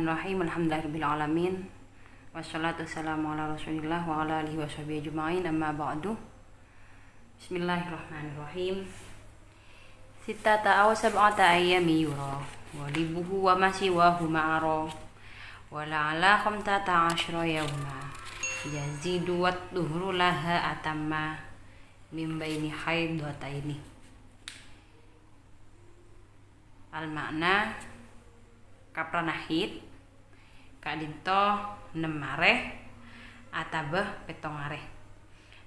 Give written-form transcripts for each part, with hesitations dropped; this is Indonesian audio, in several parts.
Bismillahirrahmanirrahim. Alhamdulillahirabbil alamin. Wassalatu wassalamu ala Rasulillah wa ala alihi washabihi ajmain. Amma ba'du. Bismillahirrahmanirrahim. Sittata aw sab'ata ayyami yura wa libuhu wa masiwahu ma'ara wa la'ala khamsata asyra yawma yazidu wat duhru laha atamma min baini haidataini. Al makna kapranahid kadinto 6 mareh atabeh 7 mareh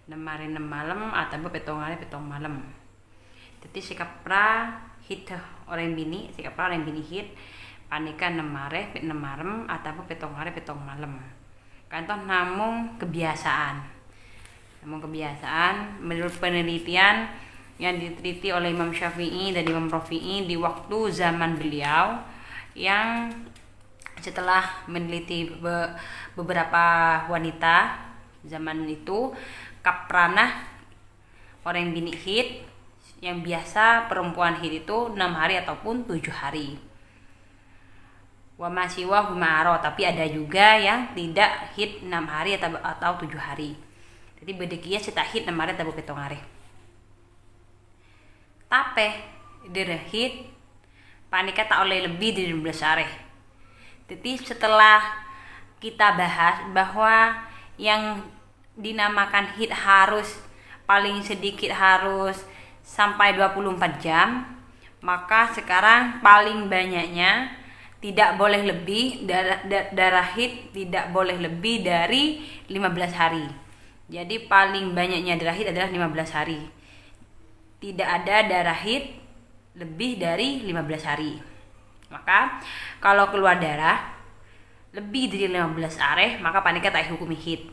6 mareh 6 malam atabeh 7 mareh 7 malam. Jadi si kapra hid orang bini hid panika 6 mareh 6 malam atabeh 7 mareh 7 malam. Kantoh namung kebiasaan menurut penelitian yang diteliti oleh Imam Syafi'i dan Imam Rafi'i di waktu zaman beliau, yang setelah meneliti beberapa wanita zaman itu, kapranah orang bini hid yang biasa perempuan hid itu 6 hari ataupun 7 hari. Wa masiwa humaro, tapi ada juga yang tidak hid 6 hari atau 7 hari. Jadi bedekia cita hid 6 hari atau 7 hari. Tapi direhid panika tak oleh lebih dari 12 hari. Jadi setelah kita bahas bahwa yang dinamakan hid harus paling sedikit harus sampai 24 jam, maka sekarang paling banyaknya tidak boleh lebih darah hid tidak boleh lebih dari 15 hari. Jadi paling banyaknya darah hid adalah 15 hari. Tidak ada darah hid lebih dari 15 hari. Maka kalau keluar darah lebih dari 15 hari, maka panika tak hukumi hid.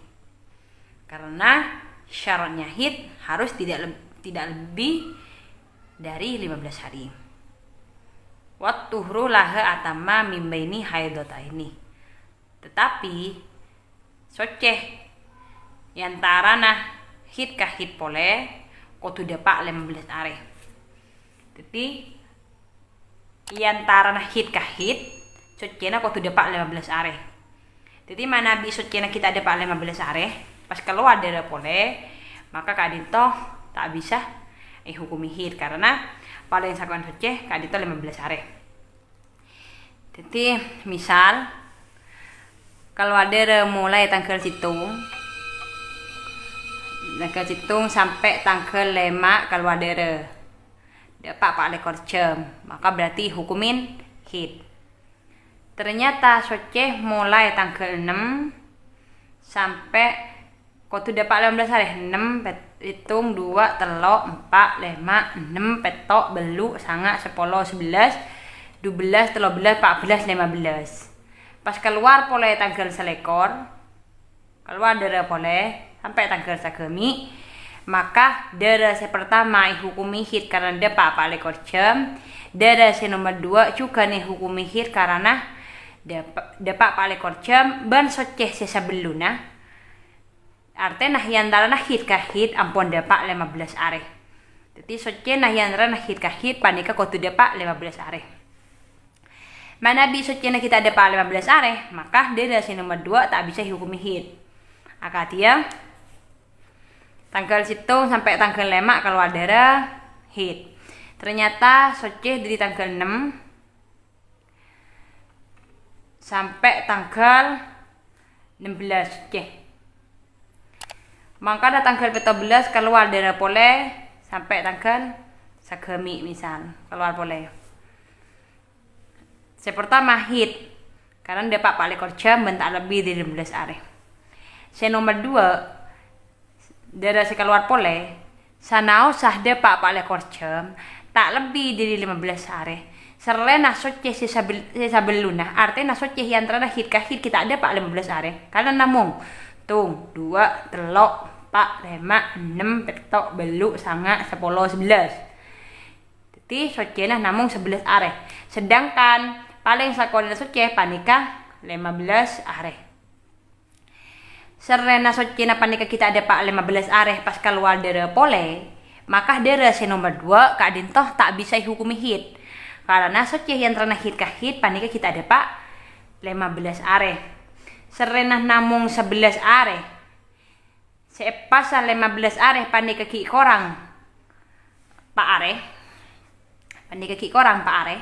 Karena syaratnya hid harus tidak lebih dari 15 hari. Wat tuhru laha atamma min baini haidataini. Tetapi soceh yantara nah hid ka hid pole kudu dapat 15 hari. Jadi yantara nah hid ka hid socena kudu dapat 15 hari. Jadi mana bi socena kita dapat 15 hari, pas keluar dari pole, maka kadinto tak bisa hukumi hid karena paling sakuan soceh kadinto 15 hari. Jadi misal kalau ada mulai tanggal situng sampai tanggal 5 kalau ada dapat 4 jam, maka berarti hukumin hid. Ternyata soceh mulai tanggal 6 sampai kudu dapat 15 hari. 6 hitung 2 telok 4 5 6 petok belu sangat 10 11 12 13 14 15. Pas keluar pole tanggal selekor, keluar darah pole sampai tanggal sagemi, maka darah pertama hukumi hid karena dapat 4 jam. Darah nomor 2 juga nih hukumi hid karena dapat 4 jam ban soceh sesabeluna. Artinya nah yantara nah hid ka hid ampun dapat 15 hari. Jadi soceh nah yantara nah hid ka hid panika kudu dapat 15 hari. Mana bi soceh nah kita dapat 15 hari, maka darah nomor 2 tak bisa hukumi hid. Akatia tanggal situng sampai tanggal 5 keluar darah hid. Ternyata soceh dari tanggal 6 sampai tanggal 16 soceh. Maka ada tanggal 14 keluar darah pole sampai tanggal sagemi misal keluar pole. Pertama hid karena dapat 4 jam bentak lebih dari 15 hari. Nomor 2 darah keluar pole sanau sah dapat 4 jam tak lebih dari 15 hari. Serlena soceh sesabeluna artinya soceh yang terada hid ka hid kita ada 15 hari. Karena namung tung 2 telok 4 5 6 petok belu sangat 10 11. Jadi socena namung 11 hari. Sedangkan paling sakuan soceh panika 15 hari. Serena socena panika kita ada 15 hari pas keluar darah pole, maka darah nomor 2 kadintoh tak bisa hukumi hid. Karena soceh yang terana hid ka hid panika kita ada 15 15 are. Serenah namung 11 are. Sepasa 15 are pandai kaki korang Pak are. Pandai kaki korang Pak are.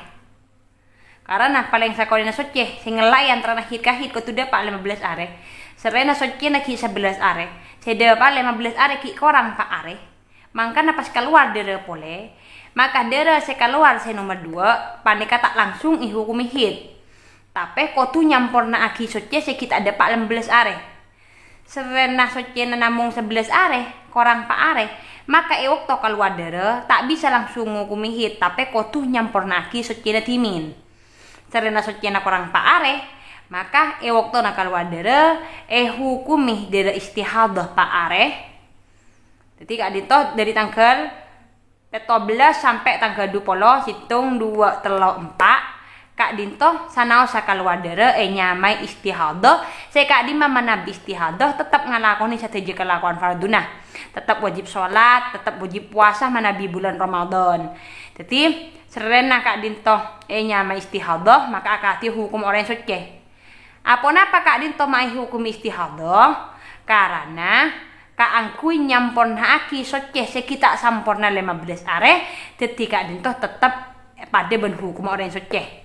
Karena paling sakolina soceh sing ngelai antara hit kahit ko tu dapat 15 are. Serena soceh nak hit 11 are. Saya dapat 15 are ki korang Pak are. Maka pas keluar dere pole. Maka dere saya keluar saya nomor 2 pandai kata langsung ihukumi hit. Tapi ko tu nyampor na aki soceh saya kita dapat 15 are. Serena soceh na namung 11 are korang Pak are. Maka ewok to keluar dere tak bisa langsung ngukumi hit. Tapi ko tu nyampor na aki soceh na timin. Serena soceh na korang Pak are. Maka ewok to na keluar dere hukumi dere istihadah Pak are. Jadi kak dito dari tanggal 17 sampai tanggal 20 hitung 2 telok 4 kak dinto sanau sakaluar dere nyamai istihadah saya kak di mama nabi istihadah tetap ngalakoni sateja kelakuan fardunah tetap wajib sholat tetap wajib puasa manabi bulan Ramadan jadi serena kak dinto nyamai istihadah maka akati hukum orang suci apa napa kak dinto mai hukum istihadah karena kak angkui nyampon haki suci sekita sampurna 15 are jadi kak dinto tetap pada ben hukum orang suci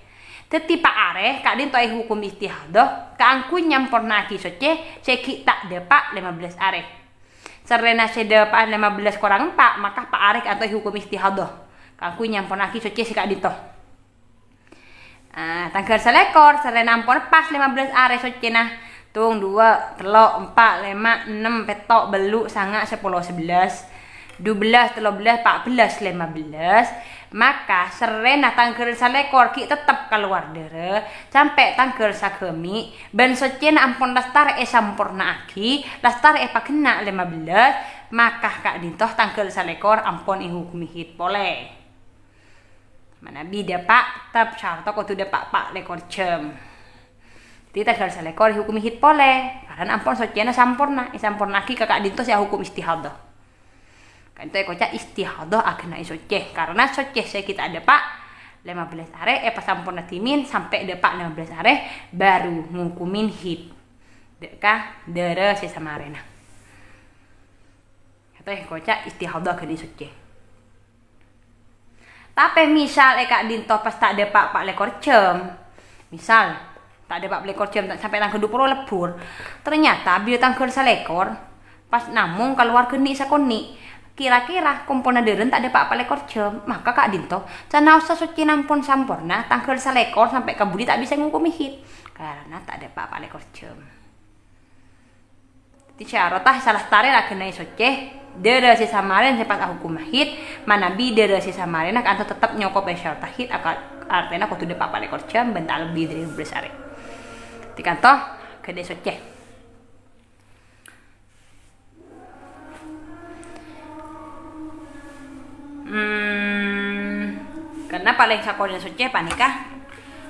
Teti Pak are, kak dinto hukum istihadah, kak angku nyampor naki soce, ceki tak depak 15 are. Serena sedepak 15 korang 4, maka Pak are atau hukum istihadah. Kak angku nyampor naki soce si kak dinto. Tanggal selekor, serena ampon pas 15 are soce nah. Tung 2, telok, 4, 5, 6, petok, beluk, sangat, 10, 11, 12, 13, 14, 15. Maka serena tanggal salekor ki tetap keluar dere sampai tanggal sakemi ben socena ampun lastar sampurna aki lastar pakena 15 maka kak dintoh tanggal salekor ampun hukumi hit pole mana bida pak tap syarto ko tu dapat pak lekor jam di tanggal salekor hukumi hit pole karena ampun socena sampurna aki kakak dintoh saya hukum istihadah itu kocak istihadah agena isoceh karena soceh saya kita ada pak 15 are pas sampurna timin sampai depak 15 are baru ngukumin hit dekah dere sesama arena itu kocak istihadah agena isoceh tapi misal kak dinto pas tak depak pak lekor jam misal tak depak lekor jam sampai tanggal 20 lebur ternyata bila tanggal salekor pas namung keluar geni sakoni kira-kira komponen deren tak ada apa lekor jam maka kak dinto canau sasuci nampun sampurna tanggal salekor sampai ke budi tak bisa ngukumi hit karena tak ada apa lekor jam jadi syarotah salah tarik lagi naik soce dere si samarin sepas hukum hit mana bi dere si samarin akan tetap nyokop syarotah hit akan artinya aku tuh apa lekor jam bentar lebih dari 12 hari di kantor ke soce karena paling sakonya suci panikah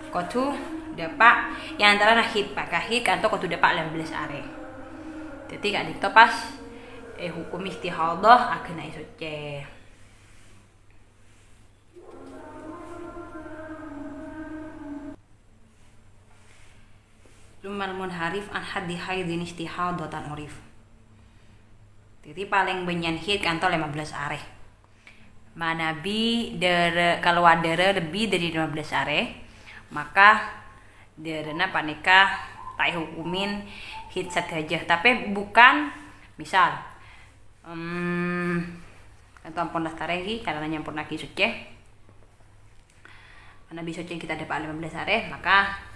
kotu dapat yang antara hit pakahit kanto kotu dapat 15 are jadi kak dikto pas hukum istihadah agena suci lumal munharif an haddi haidin istihadah tan urif jadi paling banyak hit kanto 15 are manabi dere kalau dere lebih dari 15 are maka derena panika tak hukumin hit saja tapi bukan misal atau ampun dastarehi karena nyampur naki suci manabi suci kita dapat 15 are maka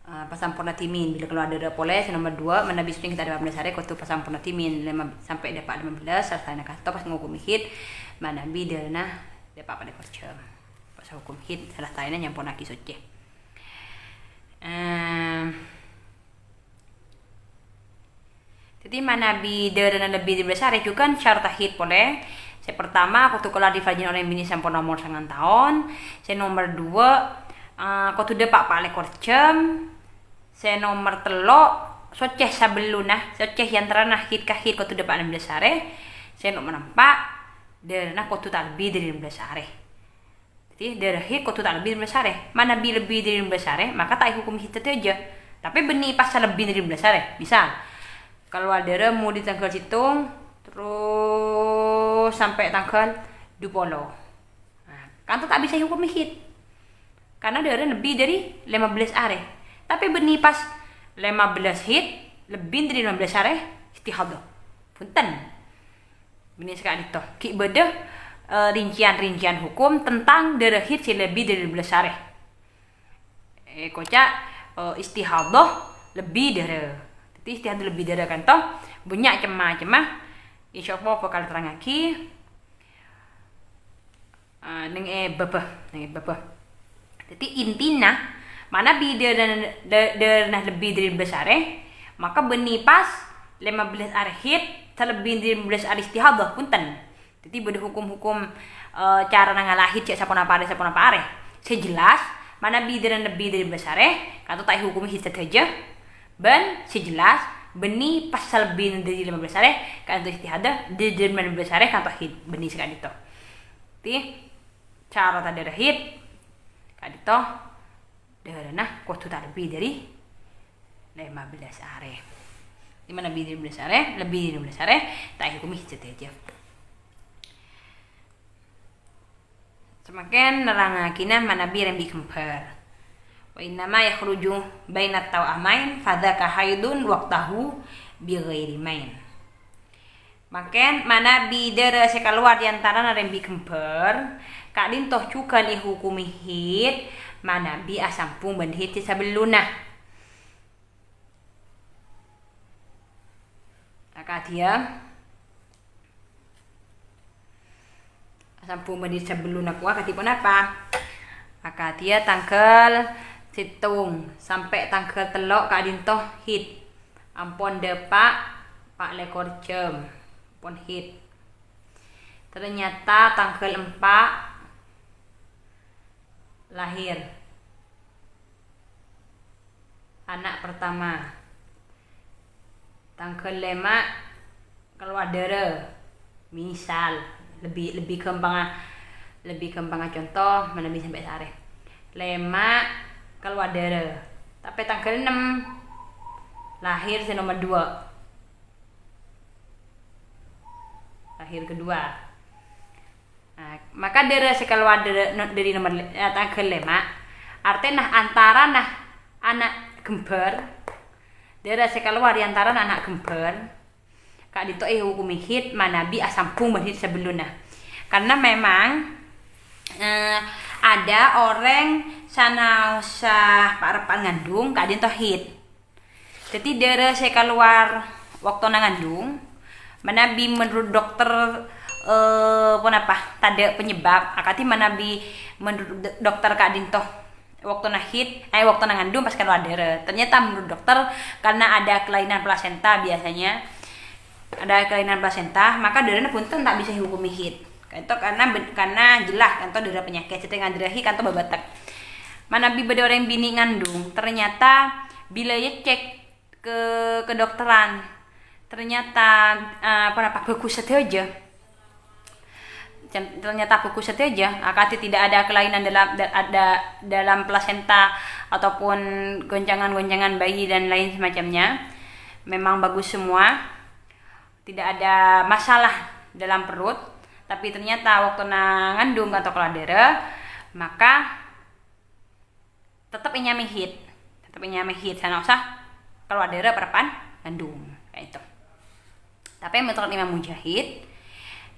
pasampurna timin bila keluar dere pole nomor 2 mana bisa kita ada 15 hari kutu pasampurna timin sampai dapat 15 selesai nak atau pas ngukum hit mana bi dana dapat pada kerja pas hukum hit selesai nyampur naki suci jadi mana bi dana lebih 15 hari juga syarat hit pole saya pertama kutu keluar di fajin orang bini sampur nomor 9 tahun saya nomor 2 kutu dapat pada kerja saya nomor telok soceh sabeluna soceh yang teranah hit kahit kau tu dapat 16 hari saya nomor 4 dan aku tu tak lebih dari 16 hari Jadi darah hit kok tak lebih 15 hari. Mana lebih dari 15 hari, maka tak hukum hit aja. Tapi benih pas lebih dari 15 hari, bisa. Kalau darah mau di tanggal hitung terus sampai tanggal 20. Nah, kan tuh tak bisa hukum hit. Karena darah lebih dari 15 hari. Tapi benih pas 15 hit lebih dari 15 hari istihadah. Punten. Benih sekali itu. Ki beda rincian-rincian hukum tentang darah hit lebih dari 15 hari. Kocak istihadah lebih darah. Jadi istihadah lebih darah kan toh banyak cemah-cemah. Insyaallah bakal terang lagi. Neng bebeh. Jadi intinya mana bida dan lebih dari 15 hari, maka benih pas 15 hari hit terlebih dari 15 hari istihadah punten. Jadi beda hukum-hukum cara nangalahit cek sapon apa are. Sejelas mana bida dan lebih dari 15 hari, kanto tak hukum hit saja. Ben sejelas benih pas lebih dari 15 hari kanto istihadah dari 15 hari kanto hit benih sekali itu. Jadi cara tadi hit kali itu darah kudu tak lebih dari 15 hari. Di mana lebih dari 15 hari, lebih dari 15 hari tak hukum hit saja. Semakin nerangakina mana yang dikemper. Wa innama yakhruju bainat tawamain fadzaka haidun waqtahu bi ghairi main. Makin mana bidara sekaluar di antara narem bikemper kadin toh cukan hukumi hit mana bi asampung ben hit sabeluna. Akadia asampung ben hit sabeluna kuah katipun apa? Akadia tanggal hitung sampai tanggal telok kadin toh hit ampun depak pak lekor jam pun hit. Ternyata tanggal 4 lahir anak pertama. Tanggal 5 keluar darah. Misal lebih kembang contoh mana bisa sampai sehari. 5 keluar darah. Tapi tanggal 6 lahir si nomor 2. Lahir kedua. Nah, maka darah si keluar dari nomor tanggal 5 artinya antara anak gember darah si keluar di antara anak gember kak dito hukumi hit manabi asampung berhit sebelumnya. Karena memang ada orang sana usah parepan ngandung kak dito hit. Jadi darah si keluar waktu ngandung manabi menurut dokter tanda penyebab akati manabi menurut dokter kak dinto waktu nahit waktu ngandung pas keluar darah. Ternyata menurut dokter karena ada kelainan plasenta biasanya maka darahnya pun tak bisa dihukumi hit. Kanto karena jelas kanto darah penyakit setengah darah hit kanto babatak. Manabi beda orang bini ngandung ternyata bila ya cek ke kedokteran ternyata bagus saja. Ternyata bagus saja. Akati tidak ada kelainan dalam plasenta ataupun goncangan-goncangan bayi dan lain semacamnya. Memang bagus semua. Tidak ada masalah dalam perut. Tapi ternyata waktu ngandung atau keluar darah, maka tetap nyami hit. Sana usah keluar darah perpan ngandung kayak itu. Tapi menurut Imam Mujahid,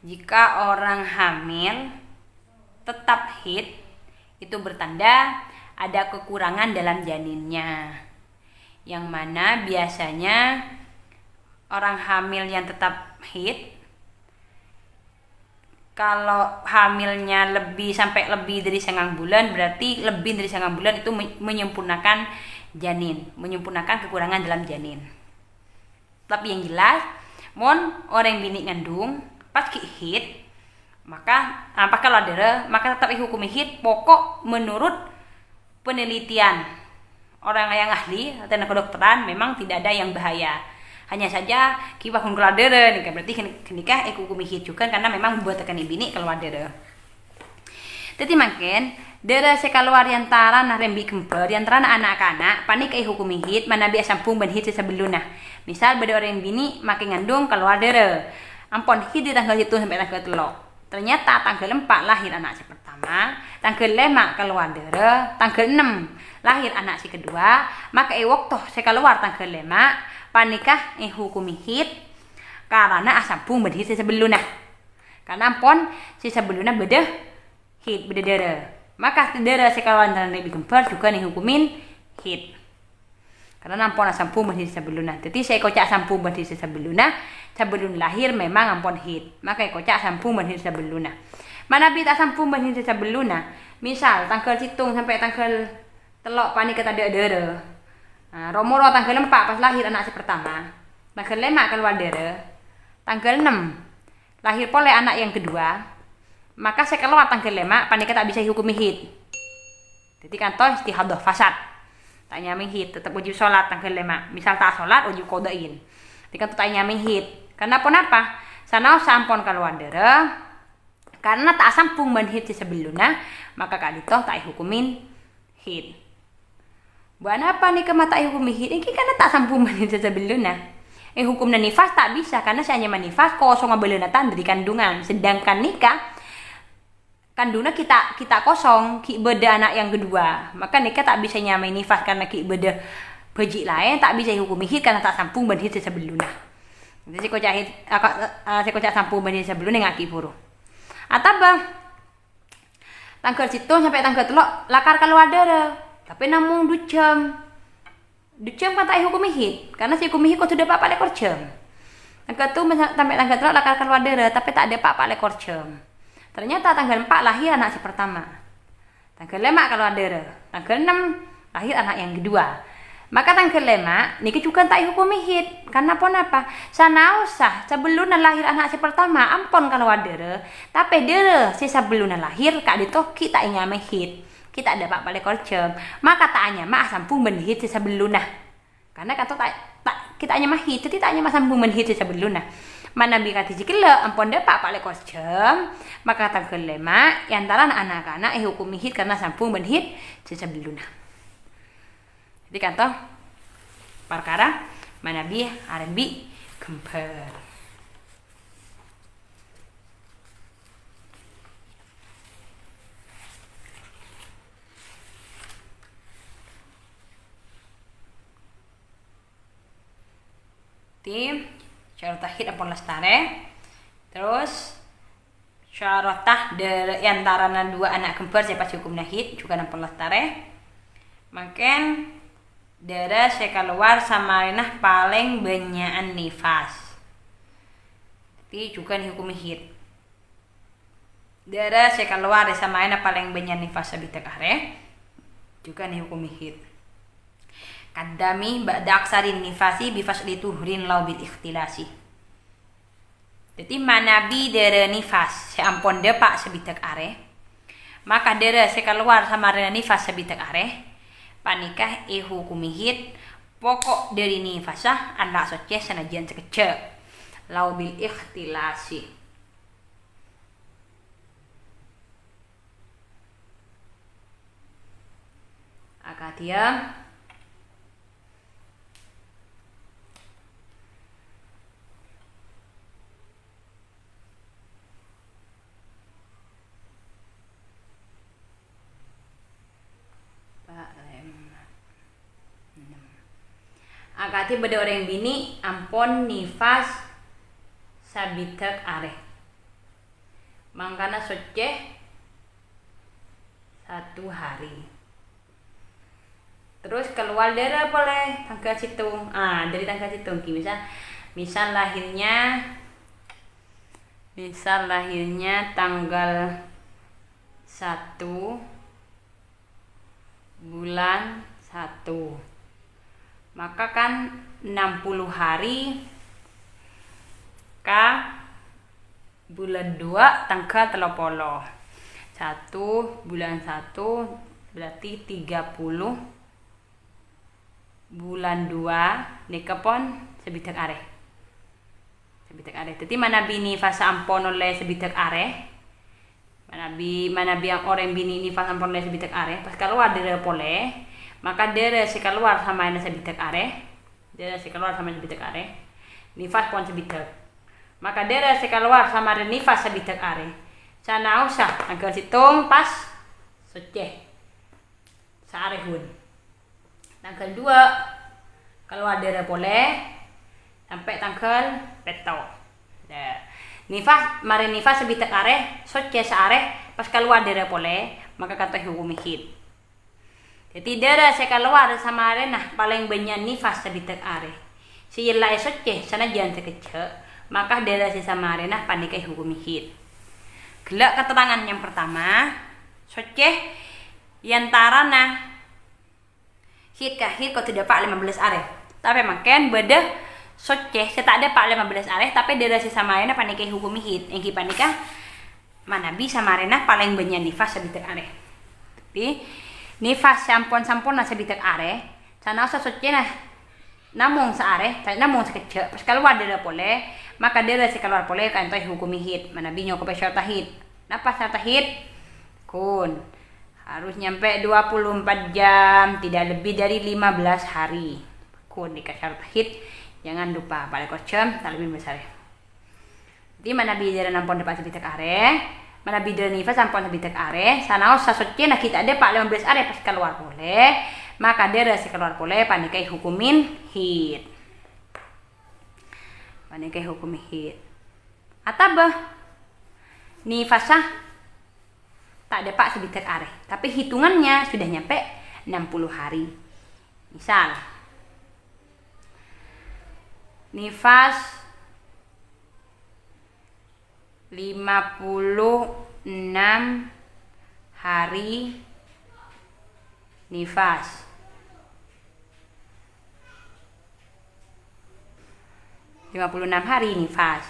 jika orang hamil tetap hit, itu bertanda ada kekurangan dalam janinnya. Yang mana biasanya orang hamil yang tetap hit, kalau hamilnya lebih dari 1,5 bulan, berarti lebih dari 1,5 bulan itu menyempurnakan janin, menyempurnakan kekurangan dalam janin. Tapi yang jelas, orang bini ngandung pas hit maka kalau darah maka tetap hukumi hit pokok menurut penelitian orang yang ahli atau kedokteran memang tidak ada yang bahaya. Hanya saja kiwah keluar darah berarti kenikah hukumi hit juga karena memang buat tekan bini keluar darah. Jadi makin dere sekaluar yantara na rembi kemper yantara na anak-anak panik hukumi hit mana bi asampung ban hit sebeluna. Misal beda orang bini makin ngandung keluar dere. Ampon hit di tanggal 1 sampai tanggal 3. Ternyata tanggal 4 lahir anak si pertama, tanggal 5 keluar dere, tanggal 6 lahir anak si kedua, maka waktu sekaluar tanggal 5 panikah hukumi hit karena asampung ban hit sebeluna. Karena ampon si sebeluna beda hit beda dere. Maka dere sekaluar dan lebih kemper juga hukumin hit. Karena ampon asampung ban hit sebeluna. Jadi saya kocak asampung ban hit sebeluna. Sebelum lahir memang ampon hit. Maka kocak asampung ban hit sebeluna. Mana bi tak asampung ban hit sebeluna. Misal tanggal hitung sampai tanggal telok panik kata dere. Nah, romoro tanggal 4 pas lahir anak si pertama. Tanggal 5 keluar dere. Tanggal 6 lahir pole anak yang kedua. Maka saya keluar tanggal 5 panika tak bisa hukumi hit. Jadi kan toh istihadah fasad. Tak nyamin hit, tetap wajib sholat tanggal 5. Misal tak sholat wajib kodain. Jadi kan tak nyamin hit. Karena apa? Sana sampon keluar dere. Karena tak sampung ban hit sebelumnya, maka kali toh tak hukumin hit. Buat apa nih kemata hukumi hit? Ini karena tak sampung ban hit sebelumnya. Hukumnya nifas tak bisa karena saya hanya nifas kosong abelunatan dari kandungan. Sedangkan nikah kandungnya kita kosong ki beda anak yang kedua, maka nikah tak bisa nyamai nifas karena ki beda beji lain tak bisa hukumi hit karena tak sampung ban hit sebelumnya. Jadi saya kocak sampung ban hit sebelumnya ngaki puru. Atau bang tanggal situ sampai tanggal telok lakar keluar dere, tapi namun 2 jam kan tak hukumi hit karena si hukumi hit kok sudah 4 ekor jam. Tanggal tu sampai tanggal telok lakar keluar dere, tapi tak ada 4 ekor jam. Ternyata tanggal 4 lahir anak si pertama. Tanggal 5 kalau ada. Tanggal 6 lahir anak yang kedua. Maka tanggal 5 niki juga tak hukumi hit. Karena apa? Sana usah sebelum lahir anak si pertama ampon kalau ada. Tapi dere si sebelum lahir kak ditoki tak nyame hit. Kita ada 4 ekor jam. Maka tak nyama sampung ben hit si sebelumnya. Karena kata tak kita nyama hit, jadi tak nyama sampung ben hit si sebelumnya. Mana bi kata jikela ampon dia 4 ekor jam. Maka tanggal 5 yang antara anak-anak hukumi hit karena sampung ben hit sebelumnya. Jadi kantoh perkara mana bi arambi kemper. Tim syarotah hit ampon lestare. Terus syarotah dari antara 2 anak kembar saya pasti hukumnya hit juga ampon lestare. Makin darah saya keluar sama renah paling banyakan nifas. Tapi juga dihukumi hit. Darah saya keluar sama renah paling banyak nifas sabita kare. Juga dihukumi hit. Kadami ba'da aksarin nifasi bifasli tuhrin lau bil ikhtilasi. Jadi manabi darah nifas saya ampon depak sabita kare. Maka darah saya keluar sama renah nifas sabita kare. Panikah hukumi hit pokok dari nifasah anak soce senajan sekecil lau bil ikhtilasi. Akatia akati beda orang bini ampon nifas sabitek are mangkana soce 1 hari terus keluar darah boleh tanggal situng dari tanggal situng misal lahirnya tanggal 1 bulan 1 maka kan 60 hari ka bulan 2 tanggal 30 1 bulan 1 berarti 30 bulan 2 nikapon sebitak are jadi mana bini fasa ampon oleh sebitak are Manabi yang orang bini nifas ampun le sebitek are pas keluar dere pole maka dere si keluar sama ina sebitek are dere si keluar sama sebitek are nifas pon sebitek maka dere si keluar sama nifas sebitek are sana usah angkel situng pas suci saare hun tanggal 2 keluar dere pole sampai tanggal peto nifas mare nifas sebitek are soce saare pas keluar dere pole maka kata hukum hid jadi dere se keluar sama are nah paling banyak nifas sebitek are si yelai soce sana jangan sekece maka dere se sama are nah panikai hukum hid gelak keterangan yang pertama soce yantara nah hid kahid kau tidak pak 15 are tapi makan beda soce tak ada pak 15 are tapi dari si samarena panikai hukumi hid yang panikah manabi samarena paling banyak nifas sebitek are tapi nifas sampun na sebitek are sana usah soce nah namung saare namung sekecil pas keluar dari pole maka dari si keluar pole kan toy hukumi hid manabi nyoko pe syarta hid napa syarta hid kun harus nyampe 24 jam tidak lebih dari 15 hari kun nikah syarta hid. Jangan lupa pada kocem lebih besar. Di mana bidara nampon dapat sebitek are, mana bidara nifas nampon sebitek are, sana usah soce nah kita ada pak 15 are pas keluar boleh, maka dera si keluar boleh panikai hukumin hid. Panikai hukumin hid. Ataba nifasah tak ada pak sebitek are, tapi hitungannya sudah nyampe 60 hari. Misal nifas 56 hari nifas 56 hari nifas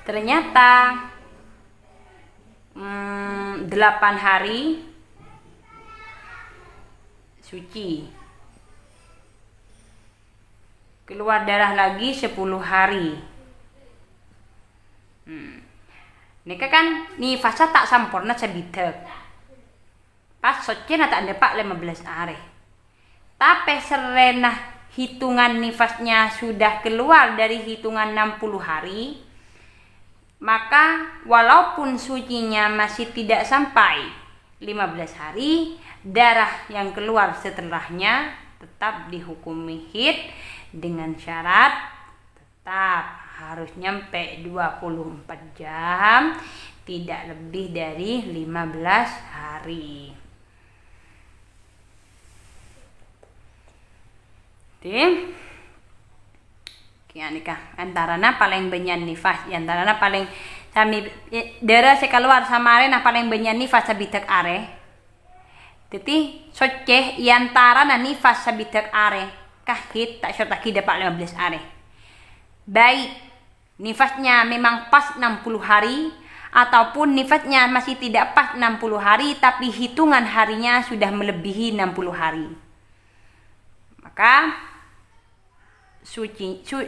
ternyata 8 hari suci keluar darah lagi 10 hari. Nika kan nifasnya tak sempurna sebitek. Pas soce na tak depak 15 are. Tapi serena hitungan nifasnya sudah keluar dari hitungan 60 hari, maka walaupun sucinya masih tidak sampai 15 hari, darah yang keluar setelahnya tetap dihukumi hid dengan syarat tetap harus nyampe 24 jam tidak lebih dari 15 hari. Oke. Nikah antarana paling banyak nifas antarana paling sami darah se keluar sama are nah paling banyak nifas sabitek are. Jadi soce antarana nifas sabitek are kahit tak syarta kida pak 15 are. Baik nifasnya memang pas 60 hari ataupun nifasnya masih tidak pas 60 hari tapi hitungan harinya sudah melebihi 60 hari. Maka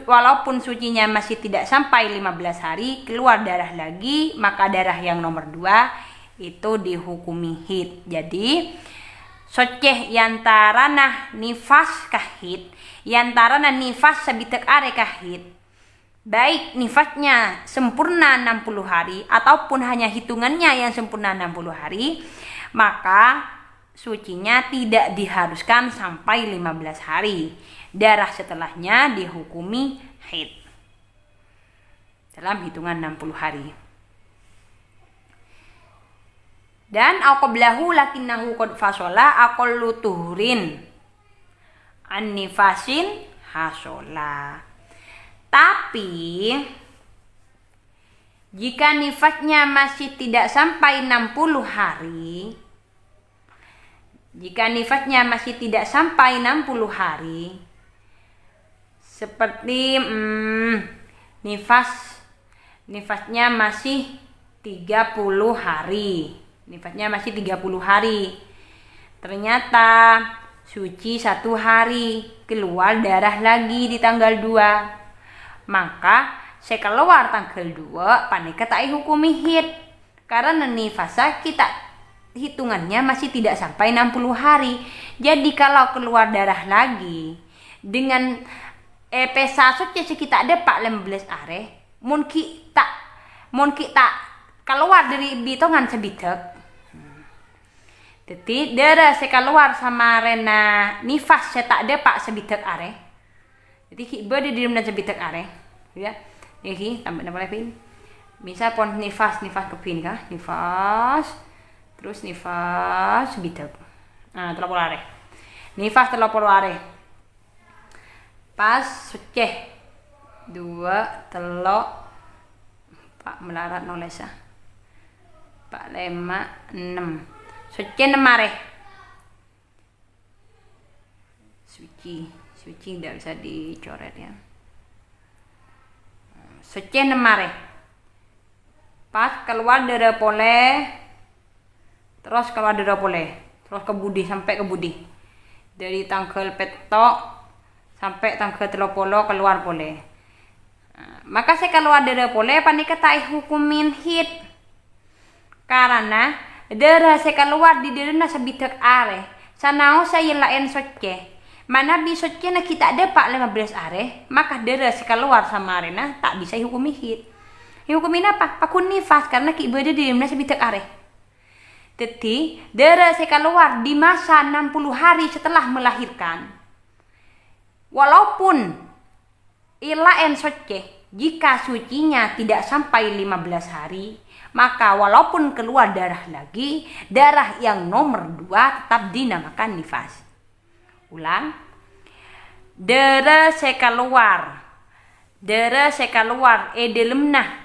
walaupun sucinya masih tidak sampai 15 hari keluar darah lagi, maka darah yang nomor 2 itu dihukumi hid. Jadi soceh yantarana nifas kahid yantarana nifas sabitek are kahid baik nifasnya sempurna 60 hari ataupun hanya hitungannya yang sempurna 60 hari maka sucinya tidak diharuskan sampai 15 hari darah setelahnya dihukumi haid dalam hitungan 60 hari. Dan aqablahu lakinnahu qad fasola aqallu tuhrin an nifasin hasola. Tapi jika nifasnya masih tidak sampai 60 hari, jika nifasnya masih tidak sampai 60 hari, seperti nifasnya masih 30 hari. Nifasnya masih 30 hari. Ternyata suci 1 hari, keluar darah lagi di tanggal 2. Maka saya keluar tanggal 2, panika tak hukumi hid. Karena nifasa kita hitungannya masih tidak sampai 60 hari. Jadi kalau keluar darah lagi dengan pesa suci sekitar ada 15 are, mungkin tak keluar dari bitongan sebitek. Jadi darah saya keluar sama rena nifas saya tak ada pak sebitek are. Jadi kita di dalam sebitek are, ya. Ini tambah lagi. Misal pon nifas kepin kah? Nifas, terus nifas sebitek. Nah, 30 are. Nifas 30 are. Pas suci 2 telok pak melarat nolesa 4 5 6 suci 6 are. Suci tidak bisa dicoret ya. Suci 6 are. Pas keluar darah pole, terus keluar darah pole, terus ke budi sampai ke budi. Dari tanggal petok sampai tanggal 30 keluar pole. Maka saya keluar darah pole panika tak hukumin hit. Karena darah saya keluar di darah sebitek are. Sanau saya lain soce. Mana bi soce na kita ada pak 15 are, maka darah saya keluar sama arena tak bisa hukumi hit. Hukumin apa? Pakun nifas karena ki ibadah di darah sebitek are. Jadi darah saya keluar di masa 60 hari setelah melahirkan. Walaupun ilaen soce, jika sucinya tidak sampai 15 hari, maka walaupun keluar darah lagi, darah yang nomor 2 tetap dinamakan nifas. Ulang. Darah sekaluar dalemna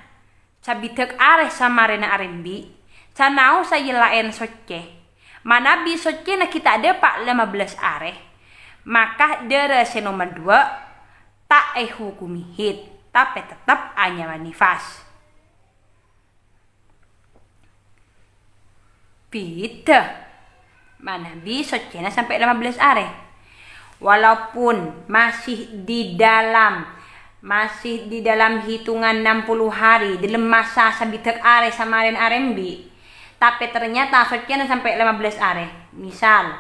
sabitek are samarena arembi, canau saya laen soce. Manabi soce na kita ada pak 15 are, maka darah nomor 2 tak hukumi hit, tapi tetap hanya nifas. Beda. Mana bisa cina sampai 15 are. Walaupun masih di dalam hitungan 60 hari dalam masa sabitek are samarin arembi, tapi ternyata cina sampai 15 are. Misal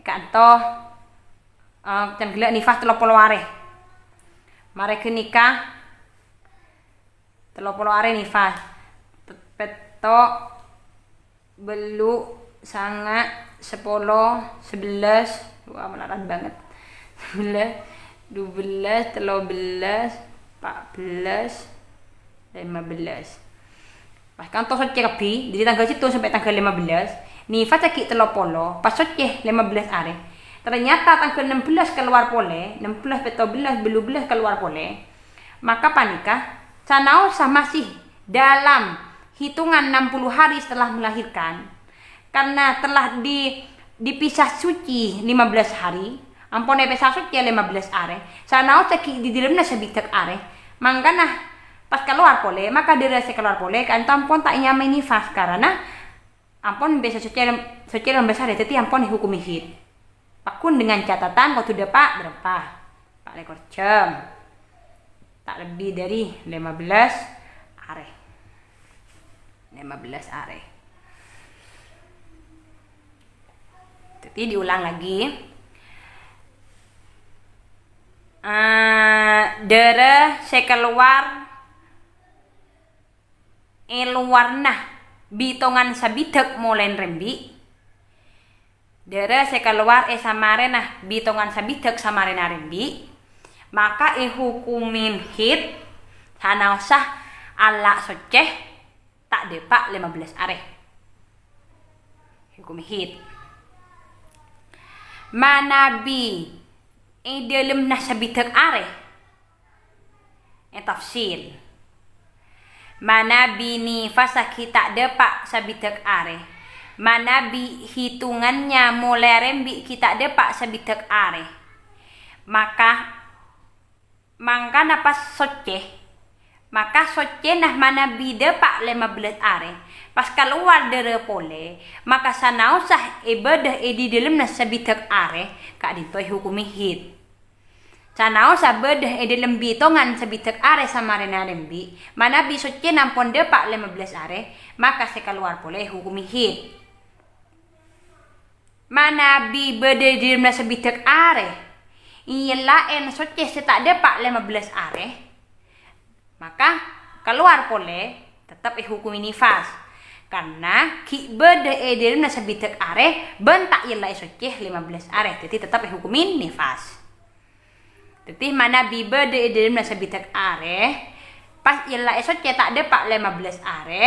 kanto gelak nifas 30 are. Mereka nikah 30 are nifas. Petok belu sangat 10 11 wah melarat banget 11 12 13 14 15 pas kantor soce kepi dari tanggal situ sampai tanggal 15 nih fasa ki 30 pas soce 15 are ternyata tanggal 16 keluar pole 16 14 belu belas keluar pole maka panikah sanau sama sih dalam hitungan 60 hari setelah melahirkan karena telah dipisah suci 15 hari ampun pisah suci 15 are sanau ceki di dalamnya sebitek are mangkana pas keluar pole maka dirasa keluar pole kan tampon tak nyamai nifas karena ampun bisa suci 15 hari jadi ampun dihukumi hit pakun dengan catatan kau sudah pak berapa pak lekor jam tak lebih dari 15 are 15 are. Jadi diulang lagi. Darah sekeluar eluarna bitongan sabitek molen rembi. Darah sekeluar samarena bitongan sabitek samarena rembi. Maka hukumin hit hanausah ala soceh tak depak 15 are. Hukum hit. Manabi dalam nasabitek are. Tafsil. Manabi ni fasa kita depak sabitek are. Manabi hitungannya mulai rembi kita depak sabitek are. Maka napas soceh. Maka soce nah mana bida pak 15 are pas keluar dari pole maka sanau sah ibadah di dalam nasabitek are kak ditoi hukumi hit Sanao sabedeh ede lembi tongan sebitek are sama rena lembi. Mana bi suci nampon depak 15 are, maka sekaluar boleh hukumi hid. Mana bi bede dirna sebitek are, lain suci setak depak 15 are, maka keluar boleh tetap hukumi nifas. Karena ki bede dirna sebitek are, bentak yela suci 15 are, jadi tetap hukumin nifas. Jadi mana bibe de dalam sebitek are, pas ilah esok cetak depak 15 are,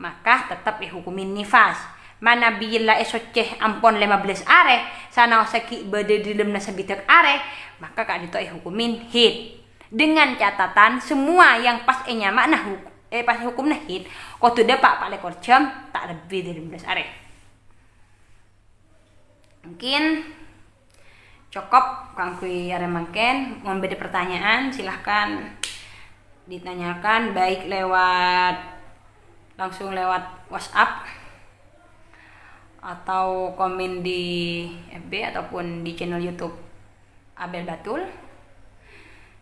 maka tetap dihukumin nifas. Mana bila esok ceh ampon 15 are, sana sakit bede dalam sebitek are, maka kak dito hukumin hid. Dengan catatan semua yang pas makna pas hukum hid, kau tu depak pak lekor jam tak lebih dari 15 are. Mungkin cukup kangkui are mangken. Mau beda pertanyaan silahkan ditanyakan, baik langsung lewat WhatsApp atau komen di FB ataupun di channel YouTube Abel Batul.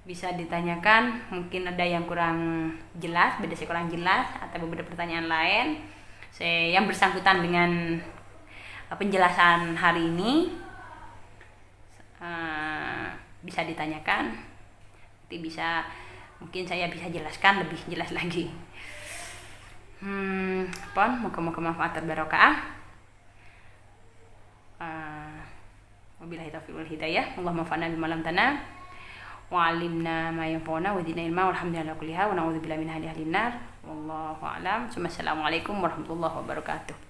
Bisa ditanyakan, mungkin ada yang kurang jelas, kurang jelas atau beberapa pertanyaan lain yang bersangkutan dengan penjelasan hari ini. Bisa ditanyakan, nanti mungkin saya bisa jelaskan lebih jelas lagi. Moga-moga manfaat barokah. Wabillahi taufiq wal hidayah. Allahumma fa'na bima lam tana wa 'allimna ma yanfa'una wa zidna ilma walhamdulillahi kulliha wa na'udzubillahi min hadhihi nar. Wallahu a'lam. Assalamualaikum warahmatullahi wabarakatuh.